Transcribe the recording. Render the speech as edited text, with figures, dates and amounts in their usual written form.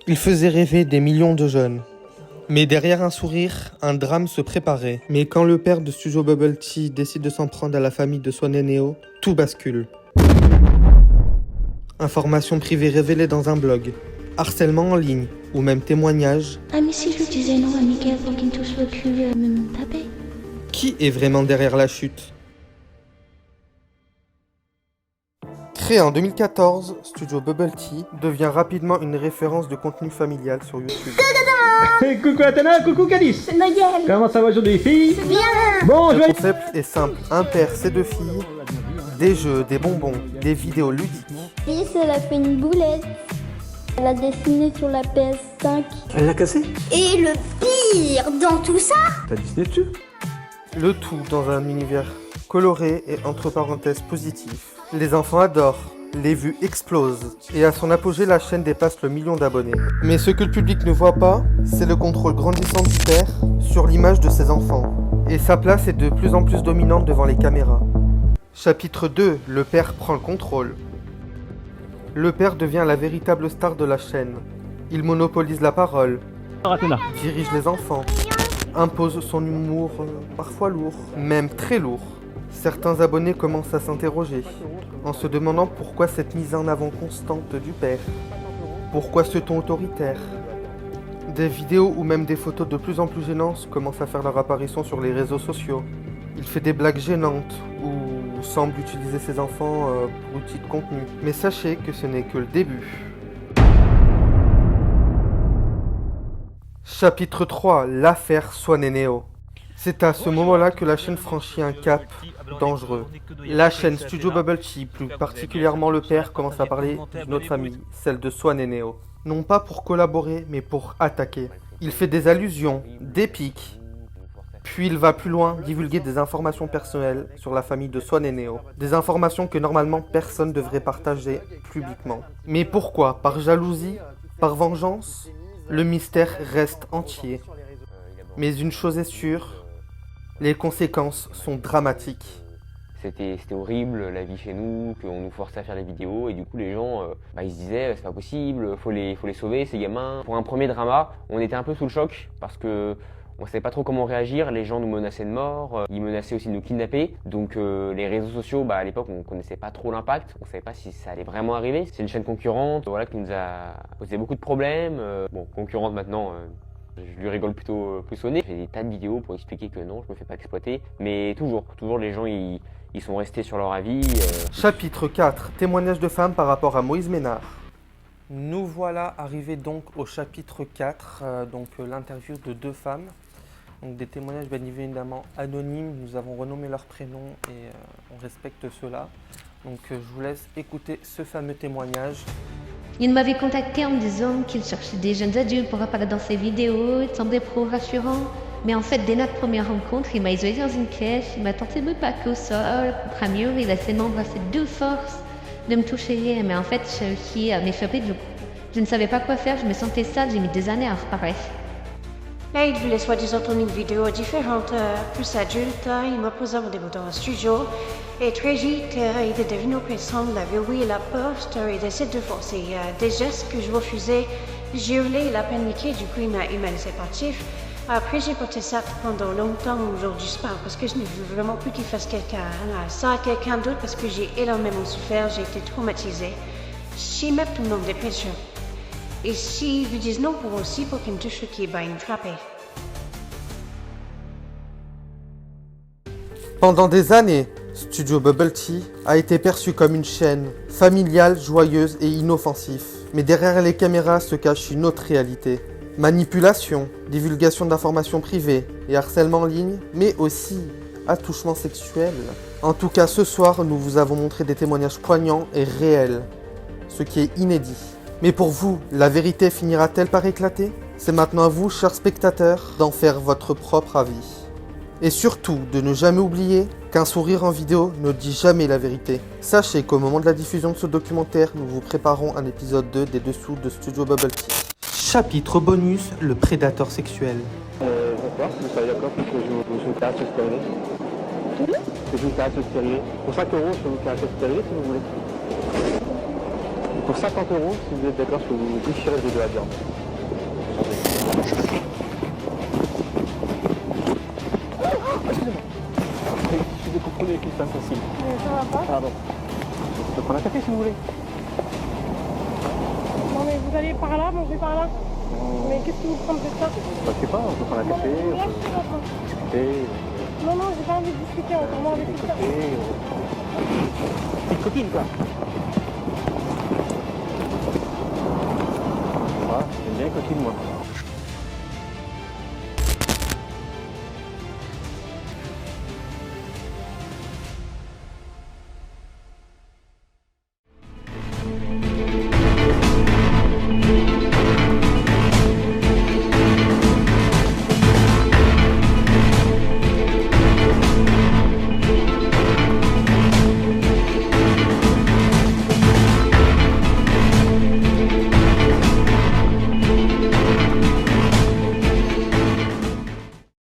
Il faisait rêver des millions de jeunes. Mais derrière un sourire, un drame se préparait. Mais quand le père de Studio Bubble Tea décide de s'en prendre à la famille de Swan et Neo, tout bascule. Informations privées révélées dans un blog, harcèlement en ligne, ou même témoignages. Ah mais si je lui disais non à Mickaël pour qu'il me touche le cul, me taper. Qui est vraiment derrière la chute? Créé en 2014, Studio Bubble Tea devient rapidement une référence de contenu familial sur YouTube. Hey, coucou Atana, coucou Calice. C'est Nigel. Comment ça va aujourd'hui, filles? C'est bien. Bon, je Le vais... concept est simple, un père, ses deux filles, des jeux, des bonbons, des vidéos ludiques. Fils, elle a fait une boulette. Elle a dessiné sur la PS5. Elle l'a cassé? Et le pire dans tout ça, T'as dessiné dessus? Le tout dans un univers coloré et entre parenthèses positif. Les enfants adorent, les vues explosent, et à son apogée, la chaîne dépasse le million d'abonnés. Mais ce que le public ne voit pas, c'est le contrôle grandissant du père sur l'image de ses enfants. Et sa place est de plus en plus dominante devant les caméras. Chapitre 2, le père prend le contrôle. Le père devient la véritable star de la chaîne. Il monopolise la parole, Atana. dirige les enfants, impose son humour parfois lourd, même très lourd. Certains abonnés commencent à s'interroger, en se demandant pourquoi cette mise en avant constante du père. Pourquoi ce ton autoritaire? Des vidéos ou même des photos de plus en plus gênantes commencent à faire leur apparition sur les réseaux sociaux. Il fait des blagues gênantes ou semble utiliser ses enfants pour outil de contenu. Mais sachez que ce n'est que le début. Chapitre 3, l'affaire Swan et Neo. C'est à ce moment-là que la chaîne franchit un cap dangereux. La chaîne Studio Bubble Tea, plus particulièrement le père, commence à parler d'une autre famille, celle de Swan et Neo. Non pas pour collaborer, mais pour attaquer. Il fait des allusions, des pics. Puis il va plus loin, divulguer des informations personnelles sur la famille de Swan et Neo. Des informations que normalement personne ne devrait partager publiquement. Mais pourquoi? Par jalousie? Par vengeance? Le mystère reste entier. Mais une chose est sûre, les conséquences sont dramatiques. C'était horrible la vie chez nous, qu'on nous forçait à faire les vidéos et du coup les gens ils se disaient c'est pas possible, faut les sauver ces gamins. Pour un premier drama, on était un peu sous le choc parce que on savait pas trop comment réagir, les gens nous menaçaient de mort, ils menaçaient aussi de nous kidnapper. Donc les réseaux sociaux, à l'époque on connaissait pas trop l'impact, on savait pas si ça allait vraiment arriver. C'est une chaîne concurrente voilà, qui nous a posé beaucoup de problèmes. Bon, concurrente maintenant, je lui rigole plutôt plus au nez. J'ai des tas de vidéos pour expliquer que non, je me fais pas exploiter. Mais toujours les gens ils sont restés sur leur avis. Chapitre 4, témoignage de femmes par rapport à Moïse Ménard. Nous voilà arrivés donc au chapitre 4, l'interview de deux femmes. Donc des témoignages bien évidemment anonymes, nous avons renommé leurs prénoms et on respecte cela. Donc je vous laisse écouter ce fameux témoignage. Il m'avait contacté en me disant qu'il cherchait des jeunes adultes pour apparaître dans ses vidéos, il semblait pro-rassurant. Mais en fait, dès notre première rencontre, il m'a isolé dans une pièce, il m'a tenté de me paquer au sol, contre un mur, il a essayé de m'embrasser de force, de me toucher, mais en fait, j'ai réussi à m'échapper du coup. Je ne savais pas quoi faire, je me sentais sale, j'ai mis des années à reparaître. Là, il voulait soi-disant tourner une vidéo différente, plus adulte. Il m'a posé rendez-vous dans le studio. Et très vite, il est devenu oppressant, il a verrouillé la porte, il essaie de forcer des gestes que je refusais. J'ai hurlé, il a paniqué, du coup il m'a laissé partir. Après, j'ai porté ça pendant longtemps, aujourd'hui je parle, parce que je ne veux vraiment plus qu'il fasse ça à quelqu'un d'autre, parce que j'ai énormément souffert, j'ai été traumatisée. J'ai même tout le monde des pécheurs. Et s'ils lui disent non pour aussi, pour qu'il me touche, qu'il va me frapper. Pendant des années, Studio Bubble Tea a été perçu comme une chaîne familiale, joyeuse et inoffensive. Mais derrière les caméras se cache une autre réalité. Manipulation, divulgation d'informations privées et harcèlement en ligne, mais aussi attouchement sexuel. En tout cas, ce soir, nous vous avons montré des témoignages poignants et réels, ce qui est inédit. Mais pour vous, la vérité finira-t-elle par éclater? C'est maintenant à vous, chers spectateurs, d'en faire votre propre avis. Et surtout, de ne jamais oublier qu'un sourire en vidéo ne dit jamais la vérité. Sachez qu'au moment de la diffusion de ce documentaire, nous vous préparons un épisode 2 des dessous de Studio Bubble Tea. Chapitre bonus, le prédateur sexuel. Bonsoir, vous soyez d'accord pour que je vous caractérise. Que je vous caractérise. Pour 5 euros, je peux vous caractérise si vous voulez. Pour 50 euros, si vous êtes d'accord, je peux vous déchirer les deux à viande. Excusez-moi. Je suis décontrôlé avec les femmes faciles. Mais ça va pas. Pardon. Je peux prendre un café si vous voulez. Non mais vous allez par là, moi je vais par là. Mais qu'est-ce que vous prendrez de ça? Bah, je sais pas, on peut prendre un café, on peut discuter. Non, non, j'ai pas envie de discuter, encore moins avec ça. Petite copine, quoi. Ah, j'aime bien les copines, moi.